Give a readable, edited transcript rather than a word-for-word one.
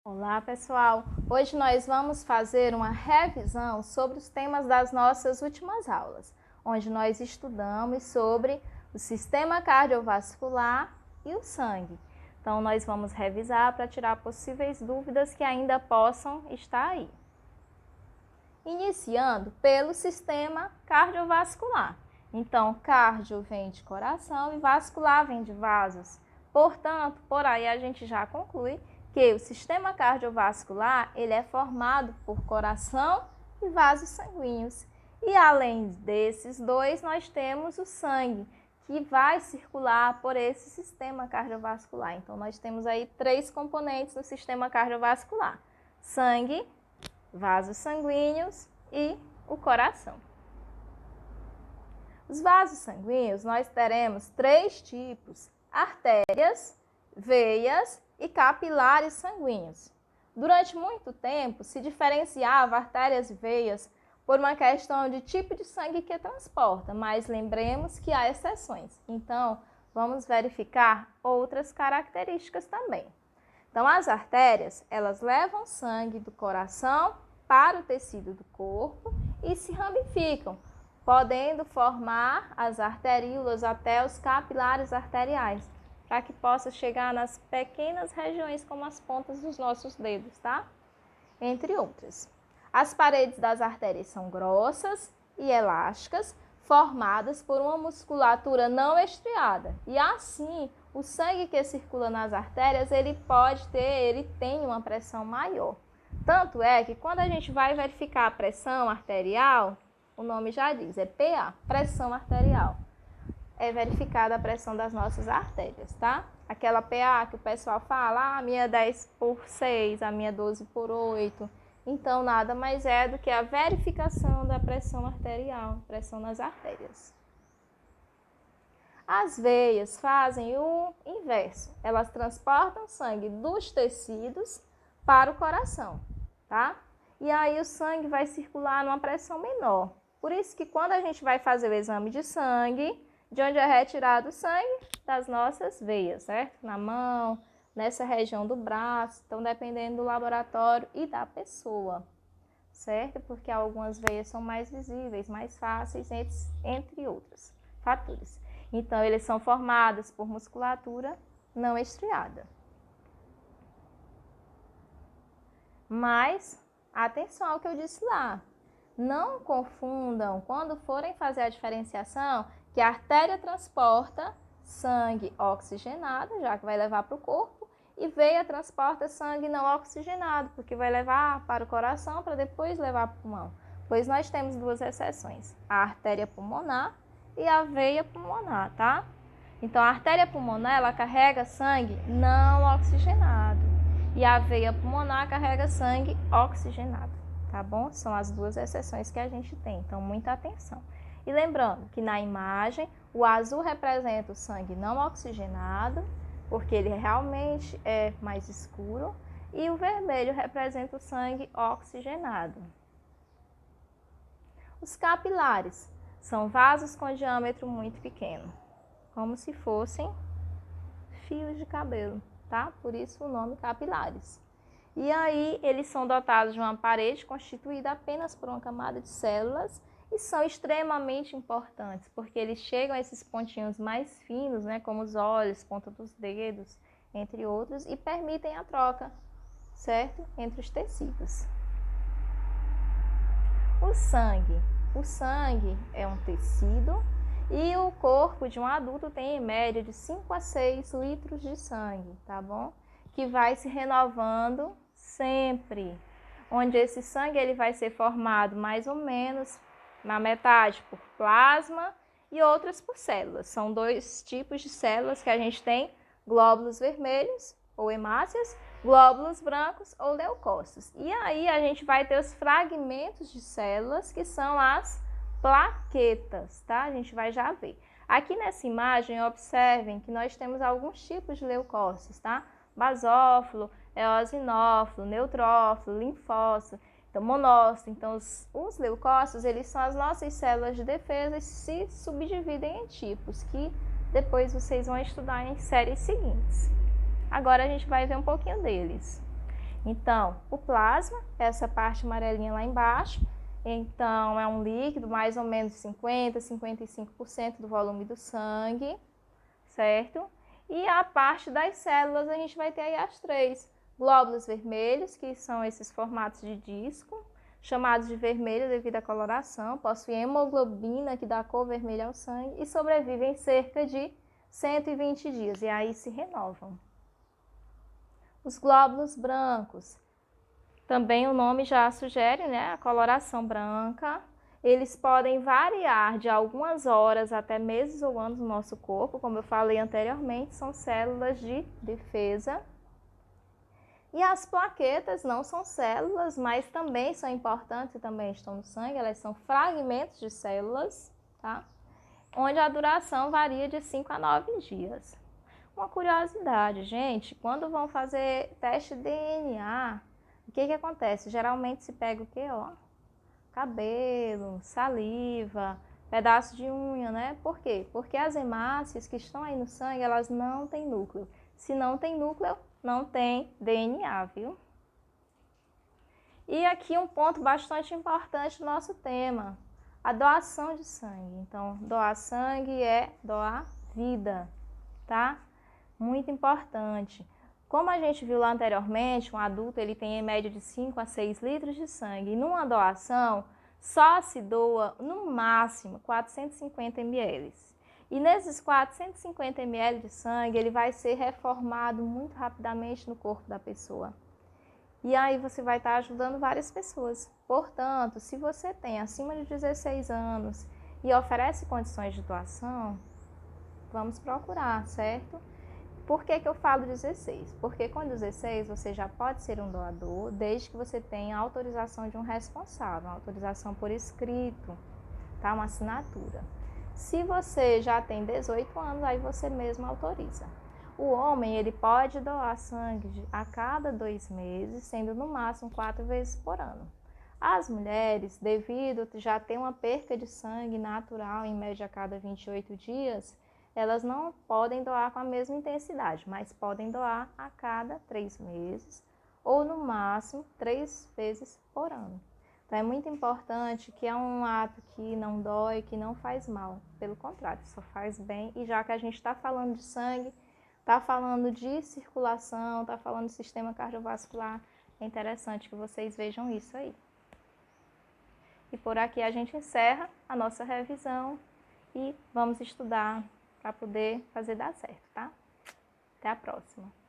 Olá, pessoal! Hoje nós vamos fazer uma revisão sobre os temas das nossas últimas aulas, onde nós estudamos sobre o sistema cardiovascular e o sangue. Então, nós vamos revisar para tirar possíveis dúvidas que ainda possam estar aí. Iniciando pelo sistema cardiovascular. Então, cardio vem de coração e vascular vem de vasos. Portanto, por aí a gente já conclui que o sistema cardiovascular ele é formado por coração e vasos sanguíneos. E além desses dois, nós temos o sangue, que vai circular por esse sistema cardiovascular. Então, nós temos aí três componentes no sistema cardiovascular: sangue, vasos sanguíneos e o coração. Os vasos sanguíneos, nós teremos três tipos: artérias, veias e capilares sanguíneos. Durante muito tempo, se diferenciava artérias e veias por uma questão de tipo de sangue que transporta, mas lembremos que há exceções. Então, vamos verificar outras características também. Então, as artérias, elas levam sangue do coração para o tecido do corpo e se ramificam, podendo formar as arteríolas até os capilares arteriais, para que possa chegar nas pequenas regiões como as pontas dos nossos dedos, tá? Entre outras. As paredes das artérias são grossas e elásticas, formadas por uma musculatura não estriada. E assim, o sangue que circula nas artérias, ele tem uma pressão maior. Tanto é que quando a gente vai verificar a pressão arterial, o nome já diz, é PA, pressão arterial. É verificada a pressão das nossas artérias, tá? Aquela PA que o pessoal fala, a minha é 10/6, a minha é 12/8. Então, nada mais é do que a verificação da pressão arterial, pressão nas artérias. As veias fazem o inverso. Elas transportam sangue dos tecidos para o coração, tá? E aí o sangue vai circular numa pressão menor. Por isso que quando a gente vai fazer o exame de sangue, de onde é retirado o sangue? Das nossas veias, certo? Na mão, nessa região do braço, então dependendo do laboratório e da pessoa, certo? Porque algumas veias são mais visíveis, mais fáceis, entre outros fatores. Então, eles são formados por musculatura não estriada. Mas, atenção ao que eu disse lá. Não confundam, quando forem fazer a diferenciação, que a artéria transporta sangue oxigenado, já que vai levar para o corpo, e veia transporta sangue não oxigenado, porque vai levar para o coração para depois levar para o pulmão. Pois nós temos duas exceções, a artéria pulmonar e a veia pulmonar, tá? Então, a artéria pulmonar, ela carrega sangue não oxigenado e a veia pulmonar carrega sangue oxigenado, tá bom? São as duas exceções que a gente tem, então muita atenção. E lembrando que na imagem, o azul representa o sangue não oxigenado, porque ele realmente é mais escuro, e o vermelho representa o sangue oxigenado. Os capilares são vasos com diâmetro muito pequeno, como se fossem fios de cabelo, tá? Por isso o nome capilares. E aí eles são dotados de uma parede constituída apenas por uma camada de células e são extremamente importantes, porque eles chegam a esses pontinhos mais finos, né, como os olhos, ponta dos dedos, entre outros, e permitem a troca, certo? Entre os tecidos. O sangue é um tecido e o corpo de um adulto tem em média de 5 a 6 litros de sangue, tá bom? Que vai se renovando sempre, onde esse sangue ele vai ser formado mais ou menos na metade por plasma e outras por células. São dois tipos de células que a gente tem: glóbulos vermelhos ou hemácias, glóbulos brancos ou leucócitos. E aí a gente vai ter os fragmentos de células, que são as plaquetas, tá? A gente vai já ver. Aqui nessa imagem, observem que nós temos alguns tipos de leucócitos, tá? Basófilo, eosinófilo, neutrófilo, linfócito, então monócito. Então os leucócitos, eles são as nossas células de defesa e se subdividem em tipos, que depois vocês vão estudar em séries seguintes. Agora a gente vai ver um pouquinho deles. Então, o plasma, essa parte amarelinha lá embaixo, então é um líquido mais ou menos 50, 55% do volume do sangue, certo? E a parte das células, a gente vai ter aí as três. Glóbulos vermelhos, que são esses formatos de disco, chamados de vermelho devido à coloração, possuem hemoglobina, que dá a cor vermelha ao sangue, e sobrevivem cerca de 120 dias, e aí se renovam. Os glóbulos brancos, também o nome já sugere, né, a coloração branca. Eles podem variar de algumas horas até meses ou anos no nosso corpo, como eu falei anteriormente, são células de defesa. E as plaquetas não são células, mas também são importantes e também estão no sangue, elas são fragmentos de células, tá? Onde a duração varia de 5 a 9 dias. Uma curiosidade, gente, quando vão fazer teste de DNA, o que acontece? Geralmente se pega o quê, ó? Cabelo, saliva, pedaço de unha, né? Por quê? Porque as hemácias que estão aí no sangue, elas não têm núcleo. Se não tem núcleo, não tem DNA, viu? E aqui um ponto bastante importante do nosso tema, a doação de sangue. Então, doar sangue é doar vida, tá? Muito importante. Como a gente viu lá anteriormente, um adulto ele tem em média de 5 a 6 litros de sangue. E numa doação, só se doa no máximo 450 ml. E nesses 450 ml de sangue, ele vai ser reformado muito rapidamente no corpo da pessoa. E aí você vai estar ajudando várias pessoas. Portanto, se você tem acima de 16 anos e oferece condições de doação, vamos procurar, certo? Por que eu falo 16? Porque com 16 você já pode ser um doador, desde que você tenha a autorização de um responsável, uma autorização por escrito, tá? Uma assinatura. Se você já tem 18 anos, aí você mesmo autoriza. O homem, ele pode doar sangue a cada 2 meses, sendo no máximo 4 vezes por ano. As mulheres, devido já ter uma perca de sangue natural, em média a cada 28 dias, elas não podem doar com a mesma intensidade, mas podem doar a cada 3 meses ou no máximo 3 vezes por ano. Então é muito importante que é um ato que não dói, que não faz mal, pelo contrário, só faz bem. E já que a gente está falando de sangue, está falando de circulação, está falando de sistema cardiovascular, é interessante que vocês vejam isso aí. E por aqui a gente encerra a nossa revisão e vamos estudar para poder fazer dar certo, tá? Até a próxima!